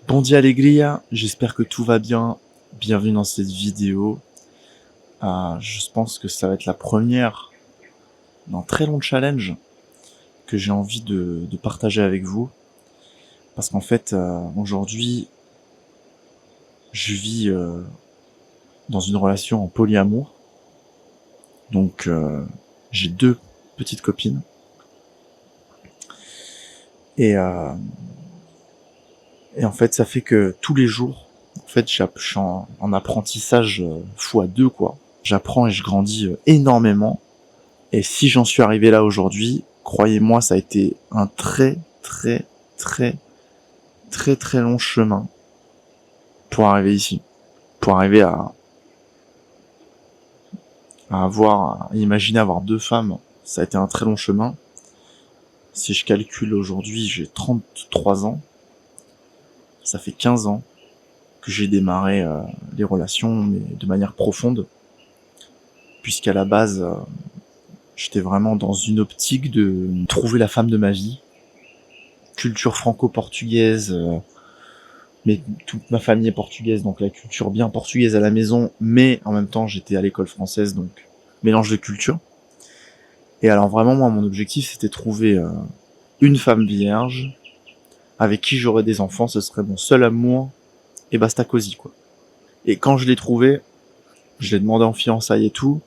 Bon dia Alegria, j'espère que tout va bien. Bienvenue dans cette vidéo. Je pense que ça va être la première d'un très long challenge que j'ai envie de partager avec vous. Parce qu'en fait, aujourd'hui, je vis dans une relation en polyamour. Donc, j'ai 2 petites copines. Et, euh, et en fait, ça fait que tous les jours, en fait, je suis en apprentissage fois 2, quoi. J'apprends et je grandis énormément. Et si j'en suis arrivé là aujourd'hui, croyez-moi, ça a été un très très long chemin pour arriver ici, pour arriver à imaginer avoir 2 femmes. Ça a été un très long chemin. Si je calcule aujourd'hui, j'ai 33 ans. Ça fait 15 ans que j'ai démarré les relations, mais de manière profonde, puisqu'à la base, j'étais vraiment dans une optique de trouver la femme de ma vie. Culture franco-portugaise, mais toute ma famille est portugaise, donc la culture bien portugaise à la maison, mais en même temps j'étais à l'école française, donc mélange de culture. Et alors vraiment moi mon objectif c'était trouver une femme vierge avec qui j'aurais des enfants, ce serait mon seul amour et basta cosy quoi. Et quand je l'ai trouvée, je l'ai demandé en fiançailles et tout,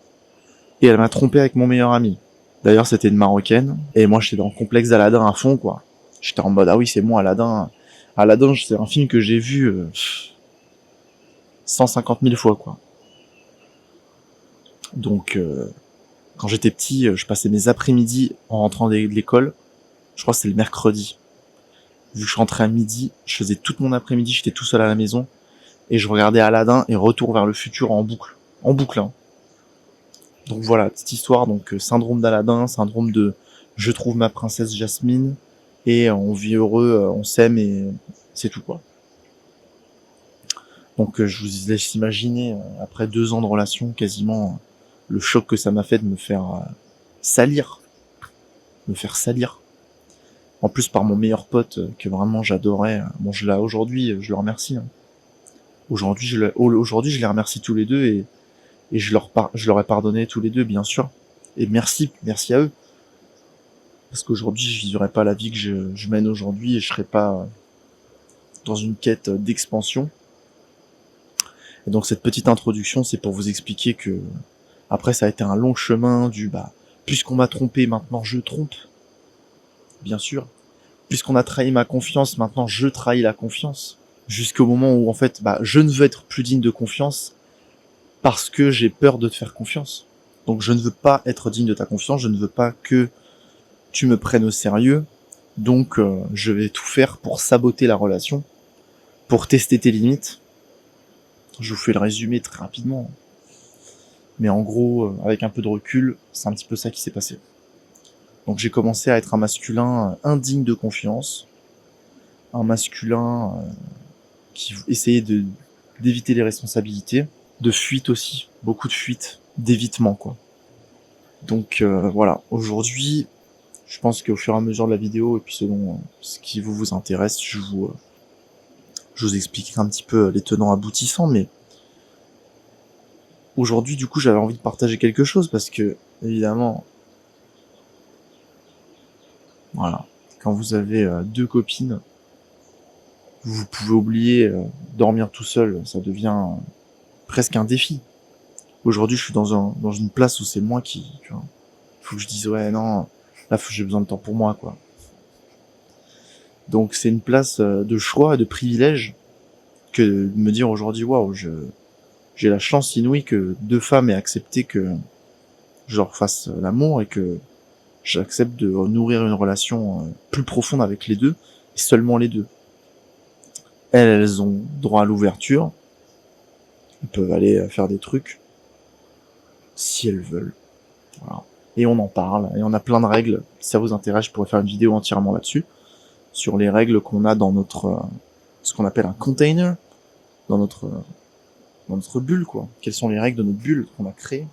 et elle m'a trompé avec mon meilleur ami. D'ailleurs c'était une Marocaine, et moi j'étais dans le complexe d'Aladin à fond quoi. J'étais en mode ah oui c'est moi Aladin. Aladin c'est un film que j'ai vu 150 000 fois quoi. Donc quand j'étais petit, je passais mes après-midi en rentrant de l'école. Je crois que c'était le mercredi. Vu que je rentrais à midi, je faisais toute mon après-midi, j'étais tout seul à la maison et je regardais Aladdin et Retour vers le futur en boucle. En boucle, hein. Donc voilà, petite histoire, donc syndrome d'Aladin, syndrome de je trouve ma princesse Jasmine et on vit heureux, on s'aime et c'est tout quoi. Donc je vous laisse imaginer, après 2 ans de relation, quasiment le choc que ça m'a fait de me faire salir. Me faire salir. En plus par mon meilleur pote que vraiment j'adorais. Bon, je l'ai aujourd'hui, je le remercie. Hein. Aujourd'hui, je les remercie tous les deux et je leur ai pardonné tous les deux, bien sûr. Et merci à eux. Parce qu'aujourd'hui, je vivrais pas la vie que je mène aujourd'hui et je serais pas dans une quête d'expansion. Et donc cette petite introduction, c'est pour vous expliquer que après ça a été un long chemin du puisqu'on m'a trompé, maintenant je trompe. Bien sûr. Puisqu'on a trahi ma confiance, maintenant je trahis la confiance. Jusqu'au moment où en fait je ne veux être plus digne de confiance parce que j'ai peur de te faire confiance. Donc je ne veux pas être digne de ta confiance, je ne veux pas que tu me prennes au sérieux, donc je vais tout faire pour saboter la relation, pour tester tes limites. Je vous fais le résumé très rapidement, mais en gros avec un peu de recul, c'est un petit peu ça qui s'est passé. Donc j'ai commencé à être un masculin indigne de confiance, un masculin qui essayait d'éviter les responsabilités, de fuite aussi, beaucoup de fuite, d'évitement quoi. Donc voilà, aujourd'hui, je pense qu'au fur et à mesure de la vidéo et puis selon ce qui vous intéresse, je vous expliquerai un petit peu les tenants aboutissants, mais aujourd'hui du coup j'avais envie de partager quelque chose parce que évidemment, voilà, quand vous avez 2 copines, vous pouvez oublier dormir tout seul, ça devient presque un défi. Aujourd'hui, je suis dans une place où c'est moi qui, tu vois, faut que je dise ouais non, là j'ai besoin de temps pour moi quoi. Donc c'est une place de choix et de privilège que de me dire aujourd'hui waouh, j'ai la chance inouïe que 2 femmes aient accepté que je leur fasse l'amour et que j'accepte de nourrir une relation plus profonde avec les deux et seulement les deux. Elles ont droit à l'ouverture, elles peuvent aller faire des trucs si elles veulent. Voilà. Et on en parle, et on a plein de règles. Si ça vous intéresse, je pourrais faire une vidéo entièrement là-dessus, sur les règles qu'on a dans notre, ce qu'on appelle un container, dans notre bulle, quoi. Quelles sont les règles de notre bulle qu'on a créée.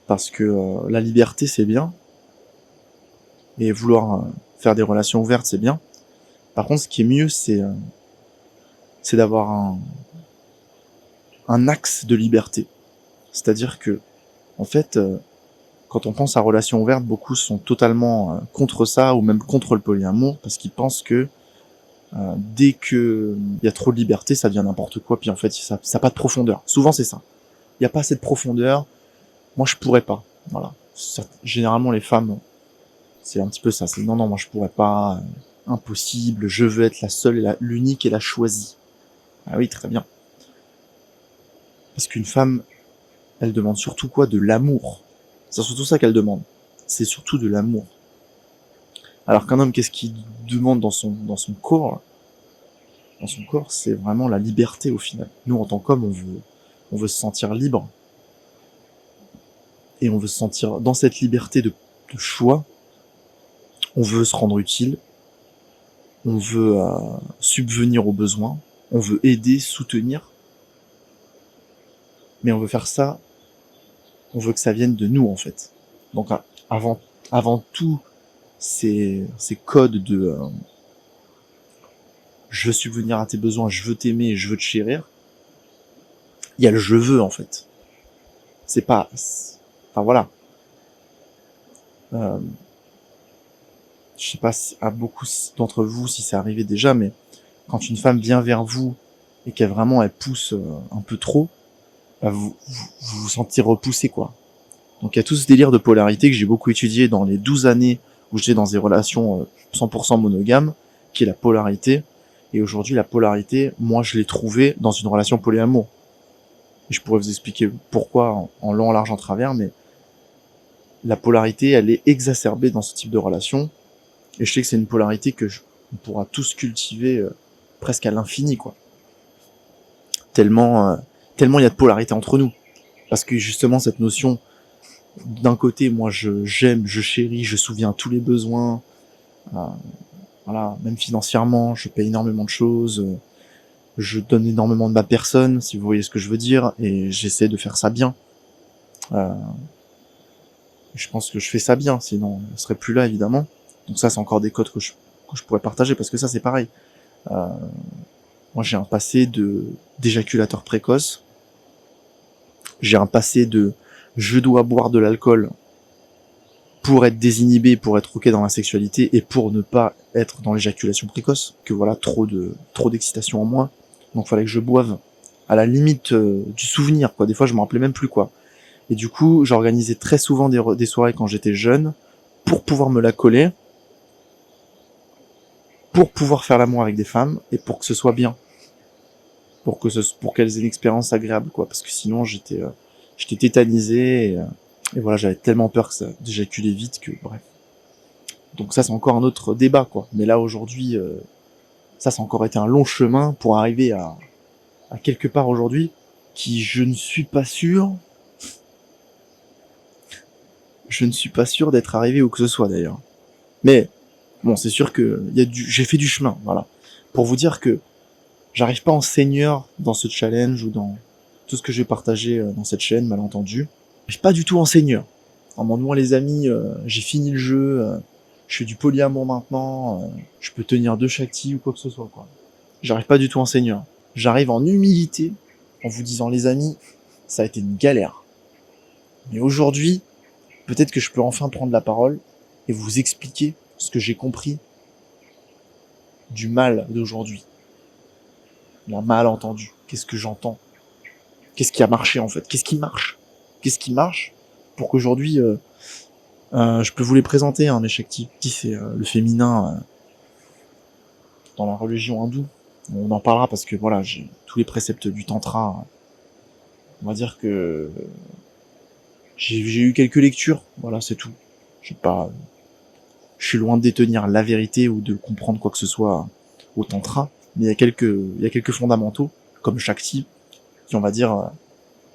Parce que la liberté, c'est bien, et vouloir faire des relations ouvertes, c'est bien, Par contre, ce qui est mieux, c'est d'avoir un axe de liberté. C'est-à-dire que, en fait, quand on pense à relations ouvertes, beaucoup sont totalement contre ça, ou même contre le polyamour, parce qu'ils pensent que dès que il y a trop de liberté, ça devient n'importe quoi, puis en fait, ça n'a pas de profondeur. Souvent, c'est ça. Il n'y a pas assez de profondeur. Moi, je pourrais pas. Voilà. Généralement, les femmes, c'est un petit peu ça. C'est non, moi, je pourrais pas. Impossible. Je veux être la seule, l'unique et la choisie. Ah oui, très bien. Parce qu'une femme, elle demande surtout quoi? De l'amour. C'est surtout ça qu'elle demande. C'est surtout de l'amour. Alors qu'un homme, qu'est-ce qu'il demande dans son corps? Dans son corps, c'est vraiment la liberté au final. Nous, en tant qu'homme, on veut se sentir libre. Et on veut se sentir dans cette liberté de choix. On veut se rendre utile. On veut subvenir aux besoins. On veut aider, soutenir. Mais on veut faire ça, on veut que ça vienne de nous, en fait. Donc, avant tout, ces codes de je veux subvenir à tes besoins, je veux t'aimer, je veux te chérir, il y a le je veux, en fait. C'est pas... Enfin, voilà. Je sais pas à beaucoup d'entre vous si c'est arrivé déjà, mais quand une femme vient vers vous et qu'elle vraiment elle pousse un peu trop, bah vous sentez repoussé, quoi. Donc il y a tout ce délire de polarité que j'ai beaucoup étudié dans les 12 années où j'étais dans des relations 100% monogames, qui est la polarité. Et aujourd'hui, la polarité, moi je l'ai trouvée dans une relation polyamour. Et je pourrais vous expliquer pourquoi en long, en large, en travers, mais la polarité, elle est exacerbée dans ce type de relation. Et je sais que c'est une polarité que on pourra tous cultiver presque à l'infini, quoi. Tellement il y a de polarité entre nous. Parce que justement, cette notion, d'un côté, moi, j'aime, je chéris, je souviens tous les besoins, voilà, même financièrement, je paye énormément de choses, je donne énormément de ma personne, si vous voyez ce que je veux dire, et j'essaie de faire ça bien. Je pense que je fais ça bien, sinon je serais plus là, évidemment. Donc ça, c'est encore des codes que je pourrais partager, parce que ça, c'est pareil. Moi, j'ai un passé d'éjaculateur précoce. J'ai un passé de je dois boire de l'alcool pour être désinhibé, pour être ok dans la sexualité et pour ne pas être dans l'éjaculation précoce, que voilà, trop d'excitation en moi. Donc fallait que je boive à la limite du souvenir, quoi. Des fois je me rappelais même plus, quoi. Et du coup, j'organisais très souvent des soirées quand j'étais jeune pour pouvoir me la coller, pour pouvoir faire l'amour avec des femmes et pour que ce soit bien. Pour qu'elles aient une expérience agréable, quoi, parce que sinon j'étais tétanisé et voilà, j'avais tellement peur que ça d'éjaculer vite que bref. Donc ça, c'est encore un autre débat, quoi. Mais là aujourd'hui, ça a encore été un long chemin pour arriver à quelque part aujourd'hui qui, je ne suis pas sûr d'être arrivé où que ce soit, d'ailleurs. Mais bon, c'est sûr que j'ai fait du chemin, voilà, pour vous dire que j'arrive pas en seigneur dans ce challenge ou dans tout ce que je vais partager dans cette chaîne, mal entendu. J'arrive pas du tout en seigneur. En moi, les amis, j'ai fini le jeu, je fais du polyamour maintenant, je peux tenir 2 shakti ou quoi que ce soit, quoi. J'arrive pas du tout en seigneur. J'arrive en humilité, en vous disant, les amis, ça a été une galère. Mais aujourd'hui, peut-être que je peux enfin prendre la parole et vous expliquer ce que j'ai compris du mal d'aujourd'hui. La mal entendu. Qu'est-ce que j'entends? Qu'est-ce qui a marché, en fait? Qu'est-ce qui marche? Qu'est-ce qui marche pour qu'aujourd'hui, je peux vous les présenter, hein, les shakti. C'est le féminin dans la religion hindoue. On en parlera parce que voilà, j'ai tous les préceptes du tantra. On va dire que j'ai eu quelques lectures, voilà, c'est tout. Je suis loin de détenir la vérité ou de comprendre quoi que ce soit au tantra, mais il y a quelques fondamentaux comme Shakti qui, on va dire,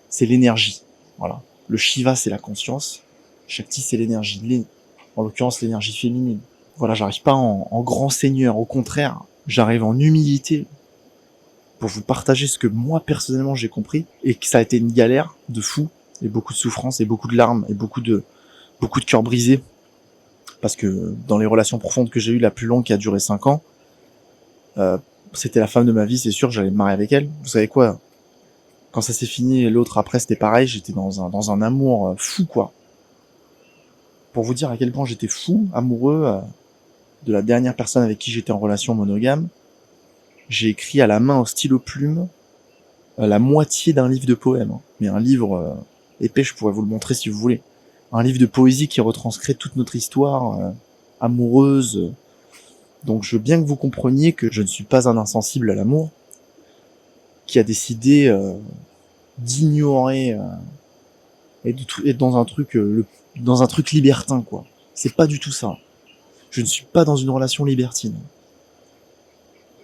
c'est l'énergie. Voilà. Le Shiva, c'est la conscience. Shakti, c'est l'énergie. En l'occurrence, l'énergie féminine. Voilà, j'arrive pas en grand seigneur. Au contraire, j'arrive en humilité pour vous partager ce que moi, personnellement, j'ai compris et que ça a été une galère de fou et beaucoup de souffrance et beaucoup de larmes et beaucoup de cœurs brisés. Parce que dans les relations profondes que j'ai eues, la plus longue qui a duré 5 ans, C'était la femme de ma vie, c'est sûr, j'allais me marier avec elle. Vous savez quoi? Quand ça s'est fini, l'autre après, c'était pareil, j'étais dans un amour fou, quoi. Pour vous dire à quel point j'étais fou, amoureux de la dernière personne avec qui j'étais en relation monogame, j'ai écrit à la main au stylo plume la moitié d'un livre de poèmes. Mais un livre épais, je pourrais vous le montrer si vous voulez. Un livre de poésie qui retranscrit toute notre histoire amoureuse. Donc je veux bien que vous compreniez que je ne suis pas un insensible à l'amour, qui a décidé d'ignorer et d'être dans un truc libertin, quoi. C'est pas du tout ça. Je ne suis pas dans une relation libertine.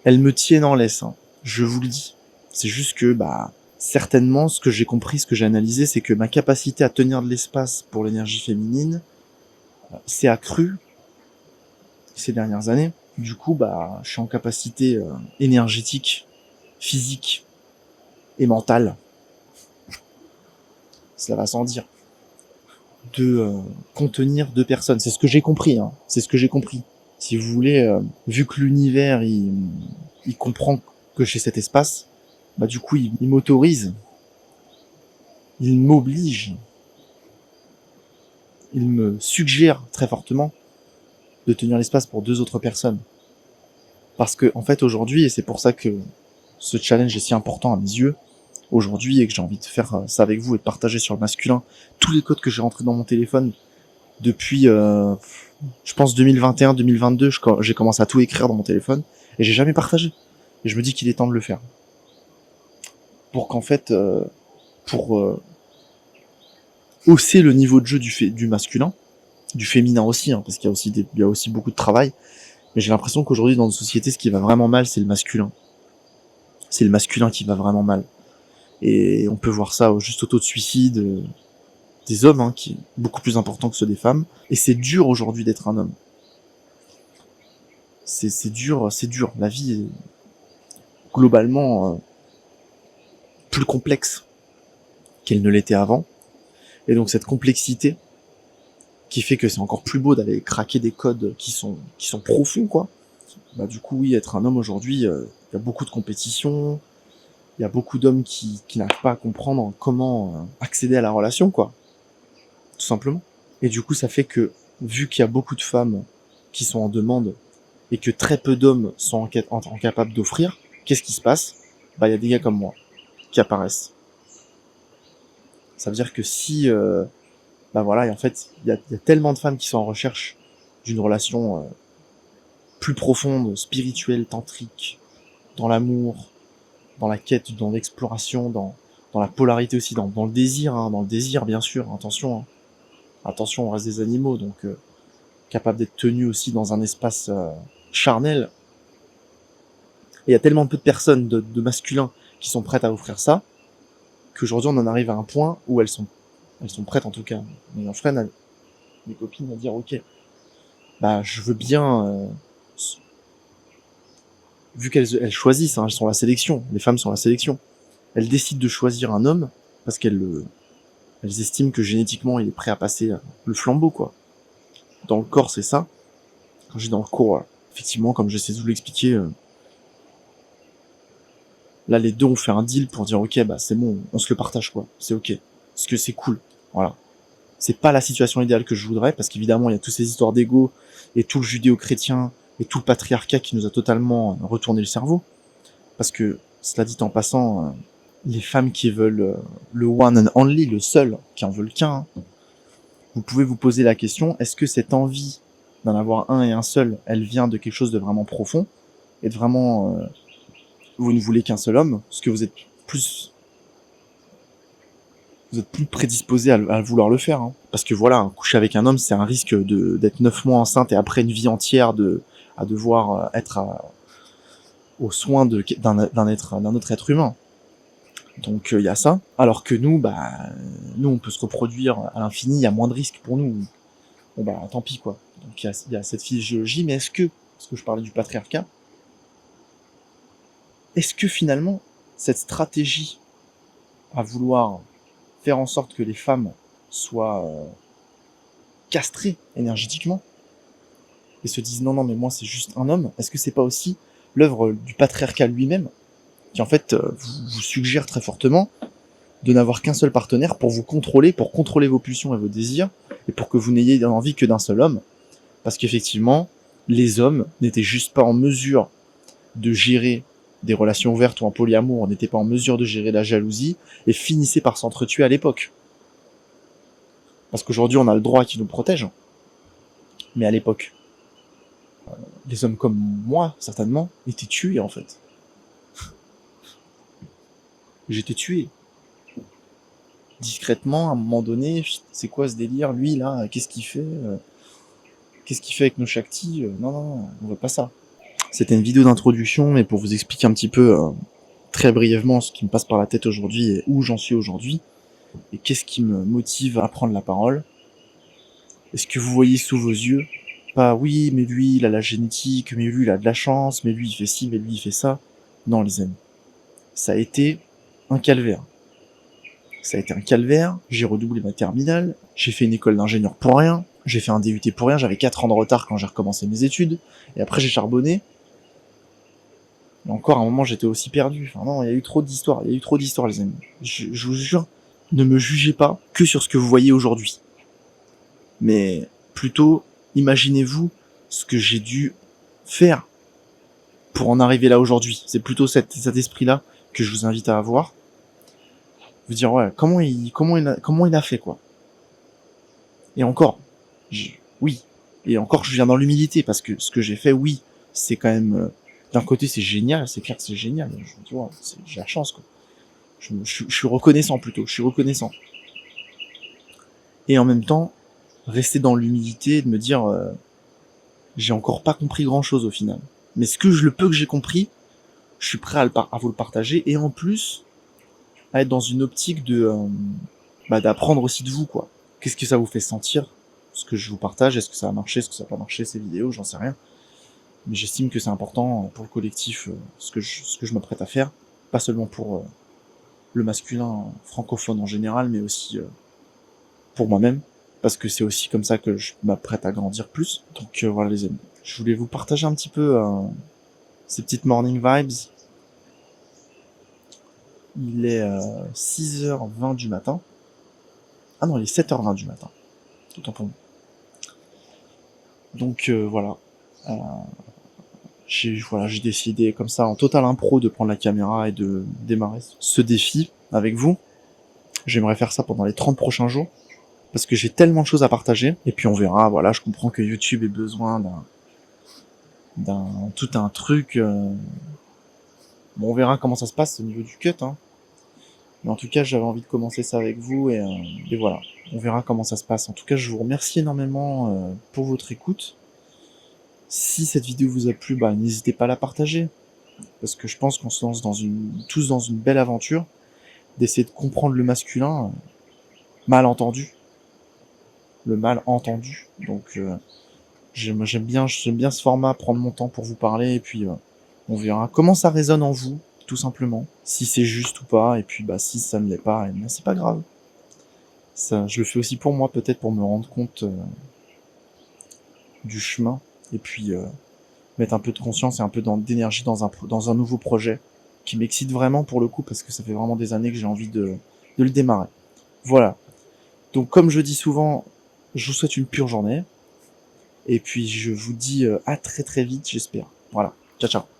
Elles me tiennent en laisse, hein. Je vous le dis. C'est juste que, certainement, ce que j'ai compris, ce que j'ai analysé, c'est que ma capacité à tenir de l'espace pour l'énergie féminine s'est accrue ces dernières années. Du coup, je suis en capacité énergétique, physique et mentale, cela va sans dire, de contenir deux personnes. C'est ce que j'ai compris, hein. C'est ce que j'ai compris. Si vous voulez, vu que l'univers, il comprend que j'ai cet espace, du coup, il m'autorise, il m'oblige, il me suggère très fortement de tenir l'espace pour deux autres personnes. Parce que, en fait, aujourd'hui, et c'est pour ça que ce challenge est si important à mes yeux, aujourd'hui, et que j'ai envie de faire ça avec vous et de partager sur le masculin tous les codes que j'ai rentrés dans mon téléphone depuis, je pense 2021-2022, j'ai commencé à tout écrire dans mon téléphone et j'ai jamais partagé. Et je me dis qu'il est temps de le faire. Pour qu'en fait, pour hausser le niveau de jeu du masculin, du féminin aussi, hein, parce qu'il y a aussi beaucoup de travail. Mais j'ai l'impression qu'aujourd'hui, dans nos sociétés, ce qui va vraiment mal, c'est le masculin. C'est le masculin qui va vraiment mal. Et on peut voir ça juste au taux de suicide des hommes, hein, qui est beaucoup plus important que ceux des femmes. Et c'est dur aujourd'hui d'être un homme. C'est dur. La vie est globalement plus complexe qu'elle ne l'était avant. Et donc cette complexité qui fait que c'est encore plus beau d'aller craquer des codes qui sont profonds, quoi. Du coup, oui, être un homme aujourd'hui, il y a beaucoup de compétition, il y a beaucoup d'hommes qui n'arrivent pas à comprendre comment accéder à la relation, quoi. Tout simplement. Et du coup, ça fait que, vu qu'il y a beaucoup de femmes qui sont en demande, et que très peu d'hommes sont capables d'offrir, qu'est-ce qui se passe? Il y a des gars comme moi qui apparaissent. Ça veut dire que si, et en fait, il y a tellement de femmes qui sont en recherche d'une relation plus profonde, spirituelle, tantrique, dans l'amour, dans la quête, dans l'exploration, dans la polarité aussi, dans le désir, hein, dans le désir bien sûr, attention, hein. Attention, on reste des animaux, donc capable d'être tenus aussi dans un espace charnel. Et il y a tellement peu de personnes, de masculins, qui sont prêtes à offrir ça, qu'aujourd'hui on en arrive à un point où elles sont prêtes, en tout cas, mes frères, mes copines, à dire ok, je veux bien, vu qu'elles choisissent, hein, elles sont la sélection, les femmes sont la sélection, elles décident de choisir un homme parce qu'elles estiment que génétiquement il est prêt à passer le flambeau, quoi. Dans le corps, c'est ça. Quand j'ai dans le corps, effectivement, comme j'essaie de vous l'expliquer, là les deux ont fait un deal pour dire ok, c'est bon, on se le partage, quoi. C'est ok, parce que c'est cool. Voilà. C'est pas la situation idéale que je voudrais, parce qu'évidemment il y a toutes ces histoires d'ego et tout le judéo-chrétien et tout le patriarcat qui nous a totalement retourné le cerveau. Parce que, cela dit en passant, les femmes qui veulent le one and only, le seul, qui en veulent qu'un, vous pouvez vous poser la question, est-ce que cette envie d'en avoir un et un seul, elle vient de quelque chose de vraiment profond, et de vraiment, vous ne voulez qu'un seul homme, parce que vous êtes plus prédisposé à vouloir le faire, hein. Parce que voilà, coucher avec un homme, c'est un risque d'être 9 mois enceinte et après une vie entière à devoir être aux soins d'un autre être humain. Donc il y a ça. Alors que nous, nous on peut se reproduire à l'infini, il y a moins de risques pour nous. Bon tant pis, quoi. Donc il y a cette physiologie, mais parce que je parlais du patriarcat, est-ce que finalement cette stratégie à vouloir faire en sorte que les femmes soient castrées énergétiquement et se disent non mais moi c'est juste un homme, est-ce que c'est pas aussi l'œuvre du patriarcat lui-même, qui en fait vous suggère très fortement de n'avoir qu'un seul partenaire pour vous contrôler, pour contrôler vos pulsions et vos désirs, et pour que vous n'ayez envie que d'un seul homme, parce qu'effectivement, les hommes n'étaient juste pas en mesure de gérer des relations ouvertes ou en polyamour, n'étaient pas en mesure de gérer la jalousie, et finissaient par s'entretuer à l'époque. Parce qu'aujourd'hui, on a le droit qui nous protège, mais à l'époque, les hommes comme moi, certainement, étaient tués, en fait. J'étais tué. Discrètement, à un moment donné, c'est quoi ce délire? Lui, là, qu'est-ce qu'il fait? Qu'est-ce qu'il fait avec nos Shakti? Non, on veut pas ça. C'était une vidéo d'introduction, mais pour vous expliquer un petit peu, très brièvement, ce qui me passe par la tête aujourd'hui et où j'en suis aujourd'hui, et qu'est-ce qui me motive à prendre la parole. Est-ce que vous voyez sous vos yeux? Pas oui, mais lui, il a la génétique, mais lui, il a de la chance, mais lui, il fait ci, mais lui, il fait ça. Non, les amis. Ça a été un calvaire. Ça a été un calvaire, j'ai redoublé ma terminale, j'ai fait une école d'ingénieur pour rien, j'ai fait un DUT pour rien, j'avais 4 ans de retard quand j'ai recommencé mes études, et après j'ai charbonné. Et encore à un moment j'étais aussi perdu. Enfin non, il y a eu trop d'histoires, les amis. Je vous jure, ne me jugez pas que sur ce que vous voyez aujourd'hui. Mais plutôt, imaginez-vous ce que j'ai dû faire pour en arriver là aujourd'hui. C'est plutôt cet esprit-là que je vous invite à avoir. Vous dire ouais, comment il a fait quoi. Et encore, oui. Et encore, je viens dans l'humilité parce que ce que j'ai fait, oui, c'est quand même d'un côté c'est génial, c'est clair que c'est génial. Tu vois, j'ai la chance quoi. Je suis reconnaissant plutôt, je suis reconnaissant. Et en même temps, rester dans l'humilité, de me dire, j'ai encore pas compris grand chose au final. Mais le peu que j'ai compris, je suis prêt à vous le partager et en plus à être dans une optique de d'apprendre aussi de vous quoi. Qu'est-ce que ça vous fait sentir ce que je vous partage? Est-ce que ça a marché? Est-ce que ça n'a pas marché ces vidéos? J'en sais rien. Mais j'estime que c'est important pour le collectif ce que je m'apprête à faire, pas seulement pour le masculin francophone en général, mais aussi pour moi-même, parce que c'est aussi comme ça que je m'apprête à grandir plus. Donc voilà les amis, je voulais vous partager un petit peu ces petites morning vibes. Il est 6h20 du matin. Ah non, il est 7h20 du matin. Autant pour moi. Donc voilà. J'ai décidé comme ça en total impro de prendre la caméra et de démarrer ce défi avec vous. J'aimerais faire ça pendant les 30 prochains jours parce que j'ai tellement de choses à partager et puis on verra. Voilà, je comprends que YouTube ait besoin d'un tout un truc. Bon, on verra comment ça se passe au niveau du cut. Hein. Mais en tout cas, j'avais envie de commencer ça avec vous et voilà. On verra comment ça se passe. En tout cas, je vous remercie énormément pour votre écoute. Si cette vidéo vous a plu, n'hésitez pas à la partager. Parce que je pense qu'on se lance tous dans une belle aventure d'essayer de comprendre le masculin mal entendu. Le mal entendu. Donc j'aime bien ce format, prendre mon temps pour vous parler et puis on verra comment ça résonne en vous, tout simplement. Si c'est juste ou pas, et puis si ça ne l'est pas, c'est pas grave. Ça, je le fais aussi pour moi, peut-être pour me rendre compte du chemin. Et puis mettre un peu de conscience et un peu d'énergie dans un nouveau projet qui m'excite vraiment pour le coup parce que ça fait vraiment des années que j'ai envie de le démarrer. Voilà. Donc comme je dis souvent, je vous souhaite une pure journée et puis je vous dis à très très vite j'espère. Voilà. Ciao ciao.